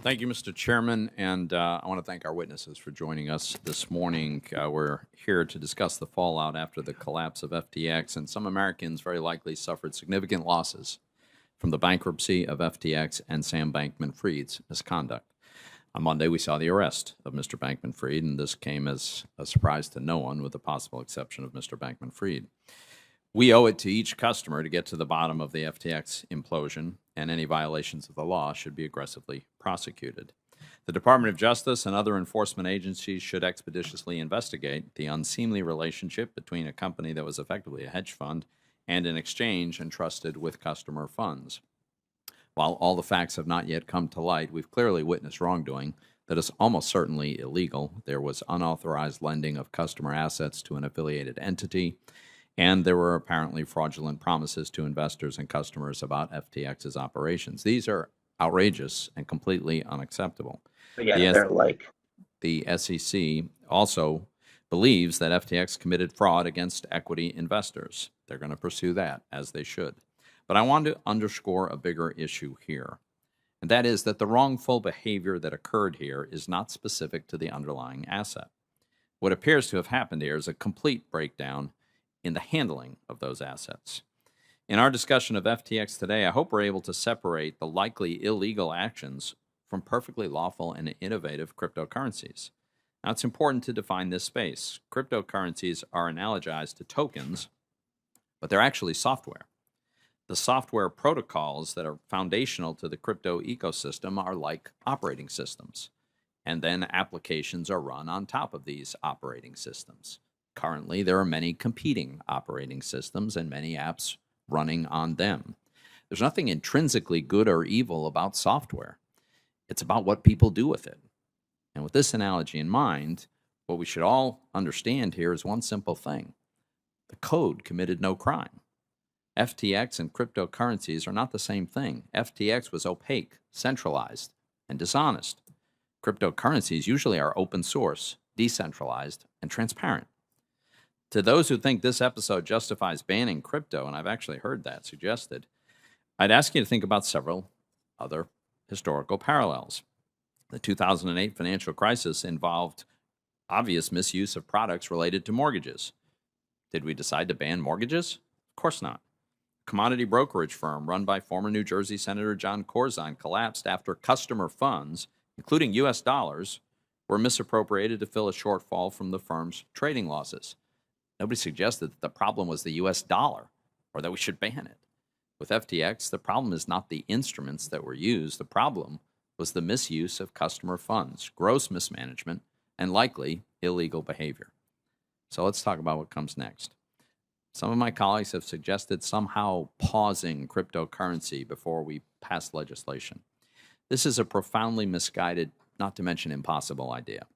Thank you, Mr. Chairman, and I want to thank our witnesses for joining us this morning. We're here to discuss the fallout after the collapse of FTX, and some Americans very likely suffered significant losses from the bankruptcy of FTX and Sam Bankman-Fried's misconduct. On Monday, we saw the arrest of Mr. Bankman-Fried, and this came as a surprise to no one, with the possible exception of Mr. Bankman-Fried. We owe it to each customer to get to the bottom of the FTX implosion, and any violations of the law should be aggressively prosecuted. The Department of Justice and other enforcement agencies should expeditiously investigate the unseemly relationship between a company that was effectively a hedge fund and an exchange entrusted with customer funds. While all the facts have not yet come to light, we've clearly witnessed wrongdoing that is almost certainly illegal. There was unauthorized lending of customer assets to an affiliated entity, and there were apparently fraudulent promises to investors and customers about FTX's operations. These are outrageous and completely unacceptable. The SEC also believes that FTX committed fraud against equity investors. They're going to pursue that, as they should. But I want to underscore a bigger issue here, and that is that the wrongful behavior that occurred here is not specific to the underlying asset. What appears to have happened here is a complete breakdown in the handling of those assets. In our discussion of FTX today, I hope we're able to separate the likely illegal actions from perfectly lawful and innovative cryptocurrencies. Now, it's important to define this space. Cryptocurrencies are analogized to tokens, but they're actually software. The software protocols that are foundational to the crypto ecosystem are like operating systems, and then applications are run on top of these operating systems. Currently, there are many competing operating systems and many apps running on them. There's nothing intrinsically good or evil about software. It's about what people do with it. And with this analogy in mind, what we should all understand here is one simple thing. The code committed no crime. FTX and cryptocurrencies are not the same thing. FTX was opaque, centralized, and dishonest. Cryptocurrencies usually are open source, decentralized, and transparent. To those who think this episode justifies banning crypto, and I've actually heard that suggested, I'd ask you to think about several other historical parallels. The 2008 financial crisis involved obvious misuse of products related to mortgages. Did we decide to ban mortgages? Of course not. A commodity brokerage firm run by former New Jersey Senator John Corzine collapsed after customer funds, including U.S. dollars, were misappropriated to fill a shortfall from the firm's trading losses. Nobody suggested that the problem was the U.S. dollar or that we should ban it. With FTX, the problem is not the instruments that were used. The problem was the misuse of customer funds, gross mismanagement, and likely illegal behavior. So let's talk about what comes next. Some of my colleagues have suggested somehow pausing cryptocurrency before we pass legislation. This is a profoundly misguided, not to mention impossible idea.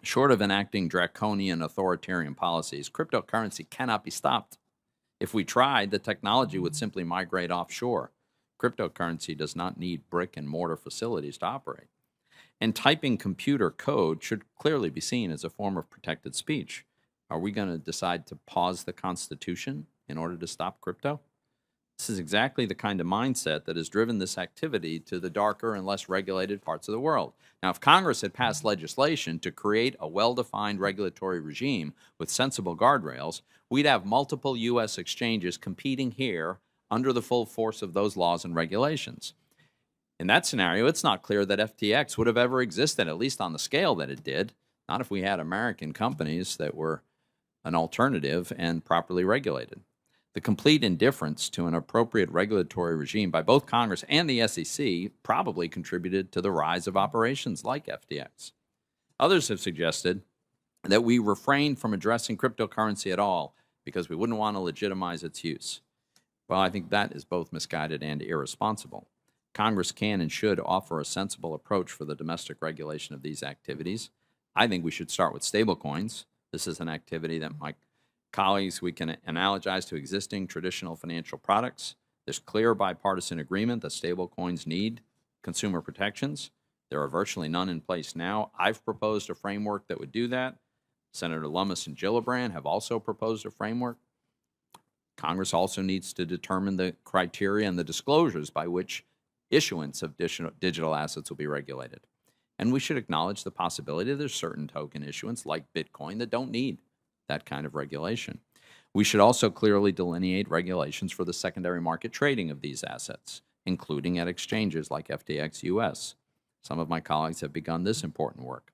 Short of enacting draconian authoritarian policies, cryptocurrency cannot be stopped. If we tried, the technology would simply migrate offshore. Cryptocurrency does not need brick and mortar facilities to operate. And typing computer code should clearly be seen as a form of protected speech. Are we going to decide to pause the Constitution in order to stop crypto? This is exactly the kind of mindset that has driven this activity to the darker and less regulated parts of the world. Now, if Congress had passed legislation to create a well-defined regulatory regime with sensible guardrails, we'd have multiple U.S. exchanges competing here under the full force of those laws and regulations. In that scenario, it's not clear that FTX would have ever existed, at least on the scale that it did, not if we had American companies that were an alternative and properly regulated. The complete indifference to an appropriate regulatory regime by both Congress and the SEC probably contributed to the rise of operations like FTX. Others have suggested that we refrain from addressing cryptocurrency at all because we wouldn't want to legitimize its use. Well, I think that is both misguided and irresponsible. Congress can and should offer a sensible approach for the domestic regulation of these activities. I think we should start with stablecoins. This is an activity that my colleagues, we can analogize to existing traditional financial products. There's clear bipartisan agreement that stablecoins need consumer protections. There are virtually none in place now. I've proposed a framework that would do that. Senator Lummis and Gillibrand have also proposed a framework. Congress also needs to determine the criteria and the disclosures by which Issuance of digital assets will be regulated. And we should acknowledge the possibility that there's certain token issuance, like Bitcoin, that don't need that kind of regulation. We should also clearly delineate regulations for the secondary market trading of these assets, including at exchanges like FTX US. Some of my colleagues have begun this important work.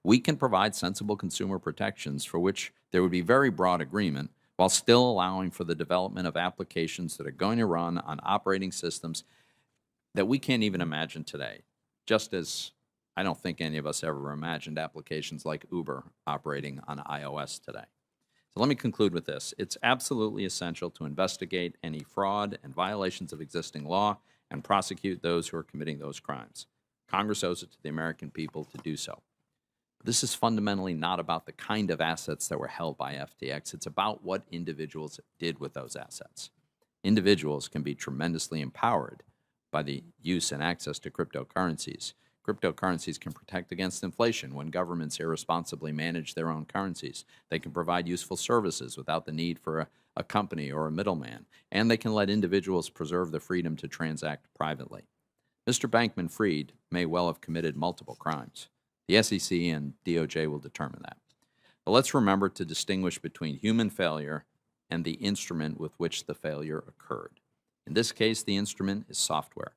We can provide sensible consumer protections for which there would be very broad agreement, while still allowing for the development of applications that are going to run on operating systems that we can't even imagine today, just as I don't think any of us ever imagined applications like Uber operating on iOS today. So let me conclude with this. It's absolutely essential to investigate any fraud and violations of existing law and prosecute those who are committing those crimes. Congress owes it to the American people to do so. This is fundamentally not about the kind of assets that were held by FTX. It's about what individuals did with those assets. Individuals can be tremendously empowered by the use and access to cryptocurrencies. Cryptocurrencies can protect against inflation when governments irresponsibly manage their own currencies. They can provide useful services without the need for a company or a middleman. And they can let individuals preserve the freedom to transact privately. Mr. Bankman-Fried may well have committed multiple crimes. The SEC and DOJ will determine that. But let's remember to distinguish between human failure and the instrument with which the failure occurred. In this case, the instrument is software,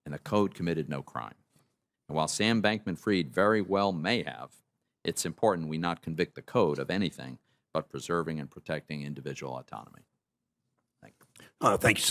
and the code committed no crime. And while Sam Bankman-Fried very well may have, it's important we not convict the code of anything but preserving and protecting individual autonomy. Thank you. Thank you.